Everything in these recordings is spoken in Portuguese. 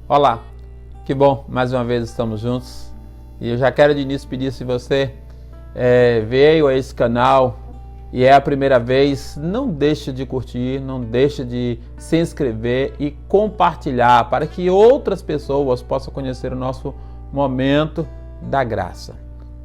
Olá, que bom, mais uma vez estamos juntos e eu já quero de início pedir, se você veio a esse canal e é a primeira vez, não deixe de curtir, não deixe de se inscrever e compartilhar para que outras pessoas possam conhecer o nosso momento da graça.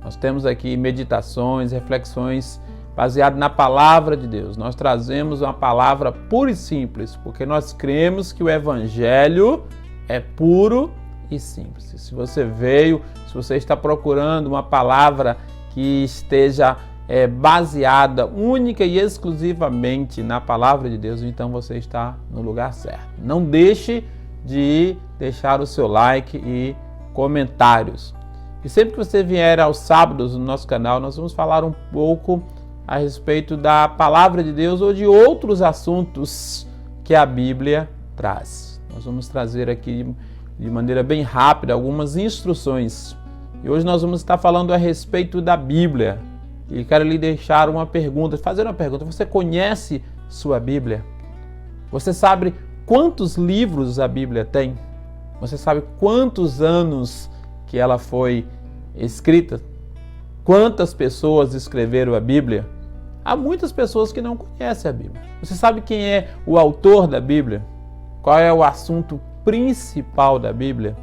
Nós temos aqui meditações, reflexões baseadas na palavra de Deus. Nós trazemos uma palavra pura e simples, porque nós cremos que o Evangelho é puro e simples. Se você veio, se você está procurando uma palavra que esteja baseada única e exclusivamente na palavra de Deus, então você está no lugar certo. Não deixe de deixar o seu like e comentários. E sempre que você vier aos sábados no nosso canal, nós vamos falar um pouco a respeito da palavra de Deus ou de outros assuntos que a Bíblia traz. Nós vamos trazer aqui de maneira bem rápida algumas instruções. E hoje nós vamos estar falando a respeito da Bíblia. E quero lhe deixar uma pergunta, fazer uma pergunta. Você conhece sua Bíblia? Você sabe quantos livros a Bíblia tem? Você sabe quantos anos que ela foi escrita? Quantas pessoas escreveram a Bíblia? Há muitas pessoas que não conhecem a Bíblia. Você sabe quem é o autor da Bíblia? Qual é o assunto principal da Bíblia?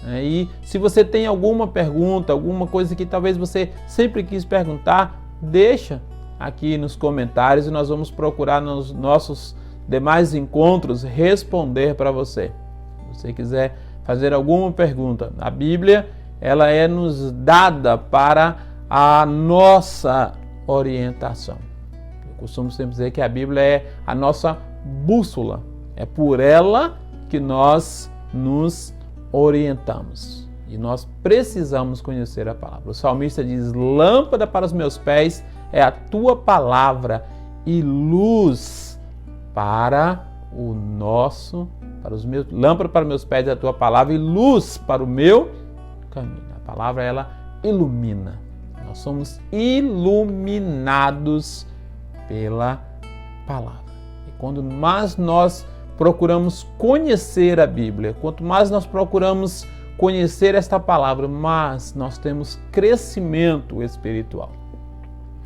E se você tem alguma pergunta, alguma coisa que talvez você sempre quis perguntar, deixa aqui nos comentários e nós vamos procurar nos nossos demais encontros responder para você. Se você quiser fazer alguma pergunta, a Bíblia ela é nos dada para a nossa orientação. Eu costumo sempre dizer que a Bíblia é a nossa bússola. É por ela que nós nos orientamos. E nós precisamos conhecer a palavra. O salmista diz: lâmpada para os meus pés é a tua palavra e luz para o nosso, lâmpada para os meus pés é a tua palavra e luz para o meu caminho. A palavra ela ilumina. Nós somos iluminados pela palavra. E quando mais nós procuramos conhecer a Bíblia, quanto mais nós procuramos conhecer esta palavra, mais nós temos crescimento espiritual.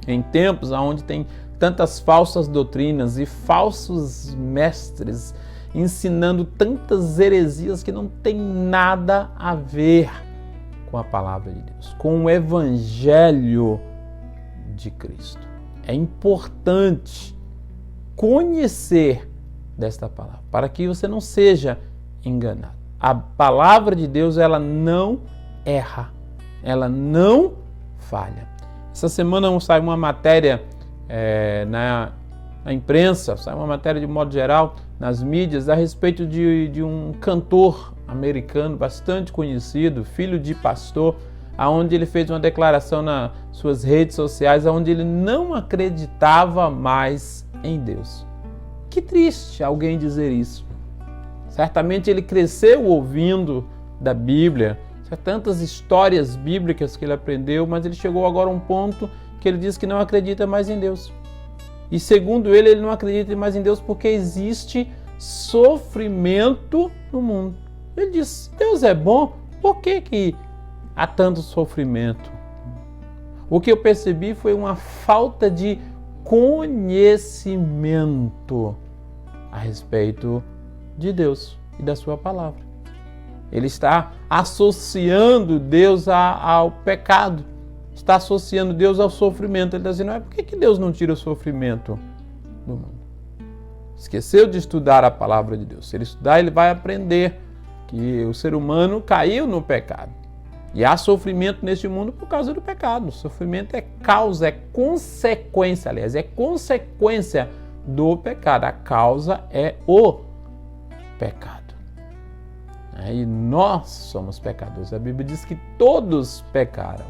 Em tempos onde tem tantas falsas doutrinas e falsos mestres ensinando tantas heresias que não tem nada a ver com a palavra de Deus, com o Evangelho de Cristo. É importante conhecer desta palavra, para que você não seja enganado. A palavra de Deus, ela não erra, ela não falha. Essa semana saiu uma matéria na imprensa, saiu uma matéria de modo geral nas mídias a respeito de um cantor americano bastante conhecido, filho de pastor, aonde ele fez uma declaração nas suas redes sociais, aonde ele não acreditava mais em Deus. Que triste alguém dizer isso. Certamente ele cresceu ouvindo da Bíblia, tantas histórias bíblicas que ele aprendeu, mas ele chegou agora a um ponto que ele diz que não acredita mais em Deus. E segundo ele não acredita mais em Deus porque existe sofrimento no mundo. Ele diz: Deus é bom, por que há tanto sofrimento? O que eu percebi foi uma falta de conhecimento a respeito de Deus e da sua palavra. Ele está associando Deus ao pecado, está associando Deus ao sofrimento. Ele está dizendo: por que Deus não tira o sofrimento do mundo? Esqueceu de estudar a palavra de Deus. Se ele estudar, ele vai aprender que o ser humano caiu no pecado. E há sofrimento neste mundo por causa do pecado. O sofrimento é causa, é consequência, aliás, é consequência do pecado. A causa é o pecado. E nós somos pecadores. A Bíblia diz que todos pecaram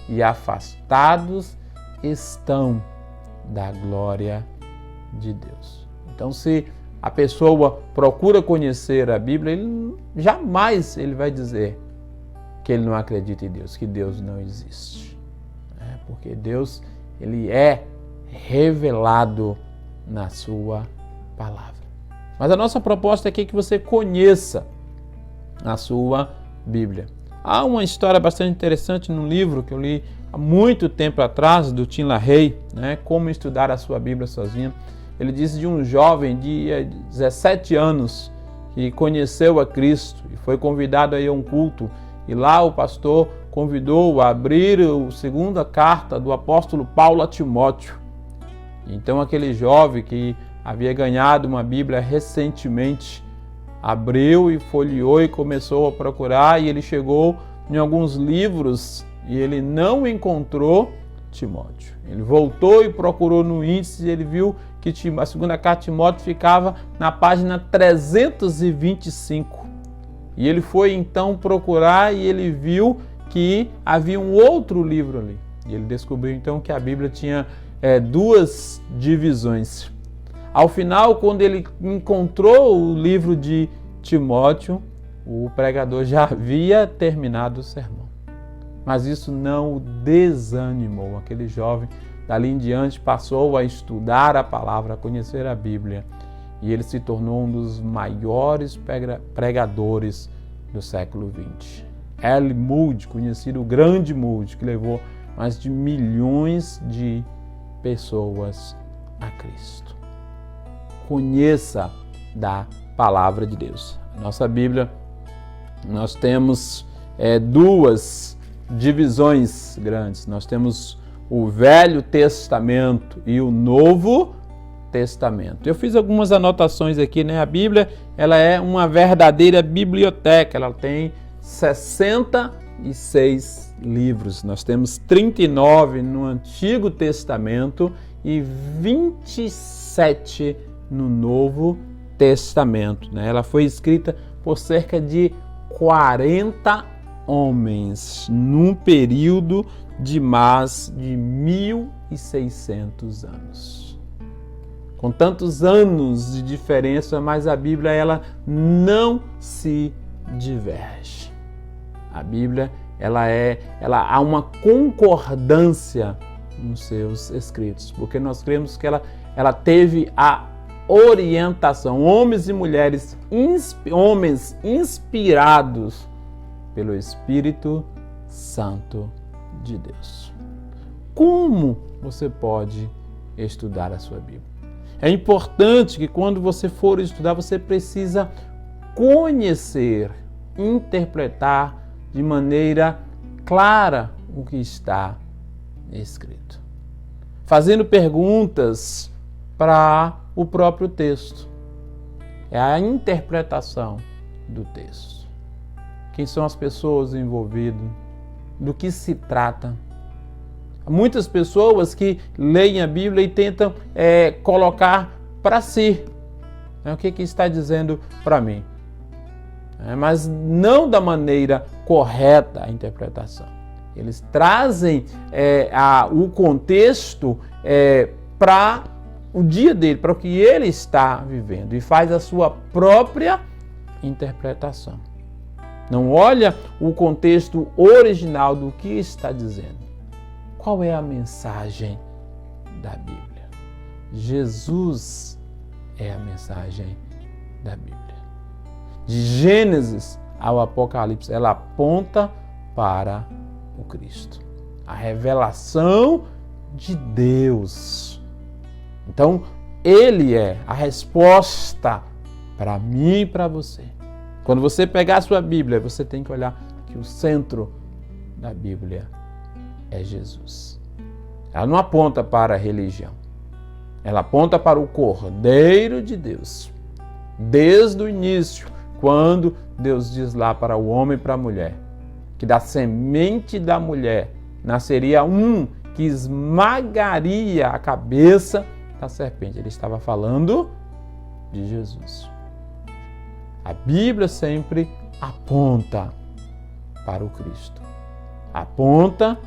e afastados estão da glória de Deus. Então, se a pessoa procura conhecer a Bíblia, jamais ele vai dizer que ele não acredita em Deus, que Deus não existe. Porque Deus, ele é revelado na sua palavra. Mas a nossa proposta aqui é que você conheça a sua Bíblia. Há uma história bastante interessante num livro que eu li há muito tempo atrás, do Tim LaHaye, né? Como estudar a sua Bíblia sozinho. Ele diz de um jovem de 17 anos que conheceu a Cristo e foi convidado a ir a um culto. E lá o pastor convidou-o a abrir a segunda carta do apóstolo Paulo a Timóteo. Então aquele jovem que havia ganhado uma Bíblia recentemente abriu e folheou e começou a procurar, e ele chegou em alguns livros e ele não encontrou Timóteo. Ele voltou e procurou no índice e ele viu que a segunda carta de Timóteo ficava na página 325. E ele foi então procurar e ele viu que havia um outro livro ali. E ele descobriu então que a Bíblia tinha duas divisões. Ao final, quando ele encontrou o livro de Timóteo, o pregador já havia terminado o sermão. Mas isso não o desanimou. Aquele jovem, dali em diante, passou a estudar a palavra, a conhecer a Bíblia. E ele se tornou um dos maiores pregadores do século XX. L. Moody, conhecido o Grande Moody, que levou mais de milhões de pessoas a Cristo. Conheça da palavra de Deus. Nossa Bíblia, nós temos duas divisões grandes. Nós temos o Velho Testamento e o Novo Testamento. Eu fiz algumas anotações aqui, né? A Bíblia, ela é uma verdadeira biblioteca. Ela tem 66 livros. Nós temos 39 no Antigo Testamento e 27 no Novo Testamento, né? Ela foi escrita por cerca de 40 homens num período de mais de 1.600 anos. Com tantos anos de diferença, mas a Bíblia ela não se diverge. A Bíblia ela há uma concordância nos seus escritos, porque nós cremos que ela teve a orientação, homens e mulheres, homens inspirados pelo Espírito Santo de Deus. Como você pode estudar a sua Bíblia? É importante que quando você for estudar, você precisa conhecer, interpretar de maneira clara o que está escrito. Fazendo perguntas para o próprio texto. É a interpretação do texto. Quem são as pessoas envolvidas? Do que se trata? Há muitas pessoas que leem a Bíblia e tentam colocar para si. O que está dizendo para mim? Mas não da maneira correta a interpretação. Eles trazem o contexto para o dia dele, para o que ele está vivendo, e faz a sua própria interpretação. Não olha o contexto original do que está dizendo. Qual é a mensagem da Bíblia? Jesus é a mensagem da Bíblia. De Gênesis ao Apocalipse, ela aponta para o Cristo. A revelação de Deus. Então, Ele é a resposta para mim e para você. Quando você pegar a sua Bíblia, você tem que olhar que o centro da Bíblia é Jesus. Ela não aponta para a religião. Ela aponta para o Cordeiro de Deus. Desde o início, quando Deus diz lá para o homem e para a mulher, que da semente da mulher nasceria um que esmagaria a cabeça da serpente. Ele estava falando de Jesus. A Bíblia sempre aponta para o Cristo. Aponta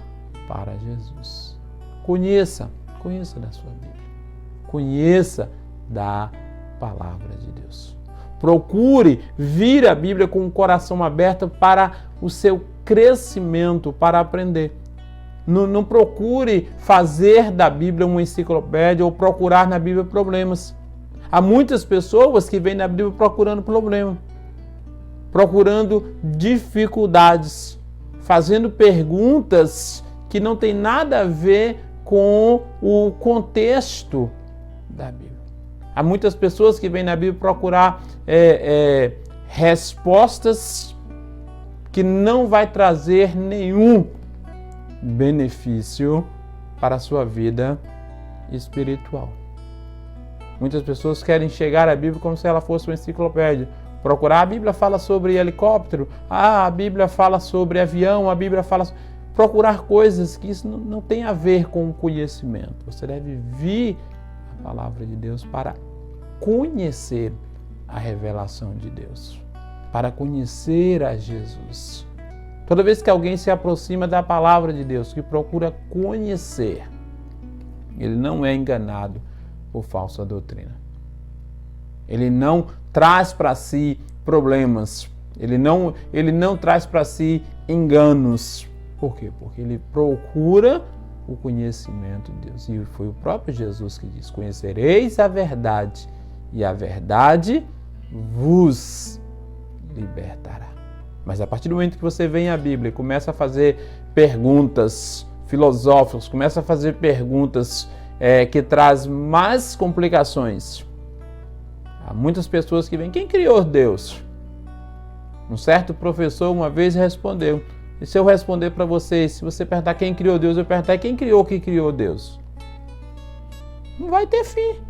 para Jesus. Conheça da sua Bíblia. Conheça da palavra de Deus. Procure vir a Bíblia com o coração aberto para o seu crescimento, para aprender. Não procure fazer da Bíblia uma enciclopédia ou procurar na Bíblia problemas. Há muitas pessoas que vêm na Bíblia procurando problema. procurando dificuldades, fazendo perguntas que não tem nada a ver com o contexto da Bíblia. Há muitas pessoas que vêm na Bíblia procurar respostas que não vai trazer nenhum benefício para a sua vida espiritual. Muitas pessoas querem chegar à Bíblia como se ela fosse uma enciclopédia. Procurar, a Bíblia fala sobre helicóptero, a Bíblia fala sobre avião, a Bíblia fala... Procurar coisas que isso não tem a ver com o conhecimento. Você deve vir a palavra de Deus para conhecer a revelação de Deus, para conhecer a Jesus. Toda vez que alguém se aproxima da palavra de Deus, que procura conhecer, ele não é enganado por falsa doutrina. Ele não traz para si problemas, ele não traz para si enganos. Por quê? Porque ele procura o conhecimento de Deus. E foi o próprio Jesus que diz: conhecereis a verdade, e a verdade vos libertará. Mas a partir do momento que você vem à Bíblia e começa a fazer perguntas filosóficas, começa a fazer perguntas que trazem mais complicações. Há muitas pessoas que vêm: quem criou Deus? Um certo professor uma vez respondeu. E se eu responder para vocês, se você perguntar quem criou Deus, eu perguntar quem criou o que criou Deus? Não vai ter fim.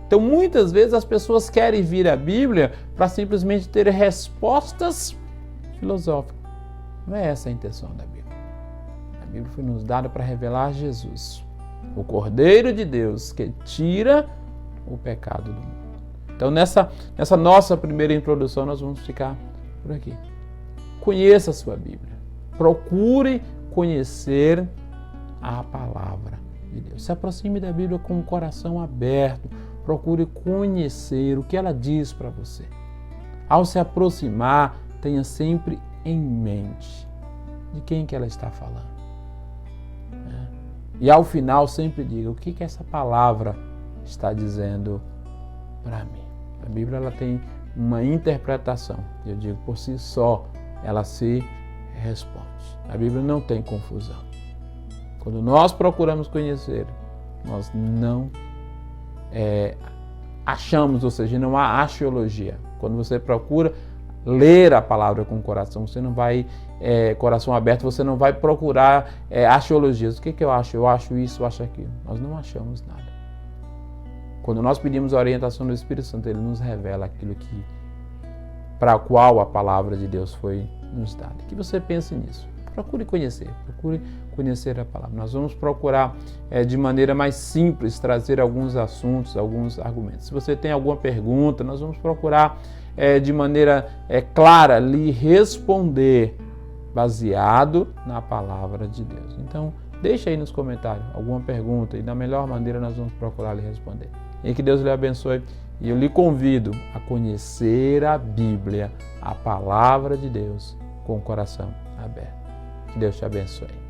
Então, muitas vezes as pessoas querem vir à Bíblia para simplesmente ter respostas filosóficas. Não é essa a intenção da Bíblia. A Bíblia foi nos dada para revelar Jesus, o Cordeiro de Deus que tira o pecado do mundo. Então, nessa nossa primeira introdução, nós vamos ficar por aqui. Conheça a sua Bíblia. Procure conhecer a palavra de Deus. Se aproxime da Bíblia com o coração aberto. Procure conhecer o que ela diz para você. Ao se aproximar, tenha sempre em mente de quem que ela está falando. E ao final, sempre diga: o que essa palavra está dizendo para mim? A Bíblia ela tem uma interpretação. Eu digo, por si só, ela se responde. A Bíblia não tem confusão. Quando nós procuramos conhecer, nós não achamos, ou seja, não há axiologia. Quando você procura ler a palavra com o coração, você não vai, coração aberto, você não vai procurar axiologias. O que eu acho? Eu acho isso, eu acho aquilo. Nós não achamos nada. Quando nós pedimos a orientação do Espírito Santo, ele nos revela aquilo para a qual a palavra de Deus foi nos dada. Que você pense nisso. Procure conhecer a palavra. Nós vamos procurar de maneira mais simples trazer alguns assuntos, alguns argumentos. Se você tem alguma pergunta, nós vamos procurar de maneira clara lhe responder baseado na palavra de Deus. Então, deixa aí nos comentários alguma pergunta e da melhor maneira nós vamos procurar lhe responder. E que Deus lhe abençoe. E eu lhe convido a conhecer a Bíblia, a palavra de Deus, com o coração aberto. Que Deus te abençoe.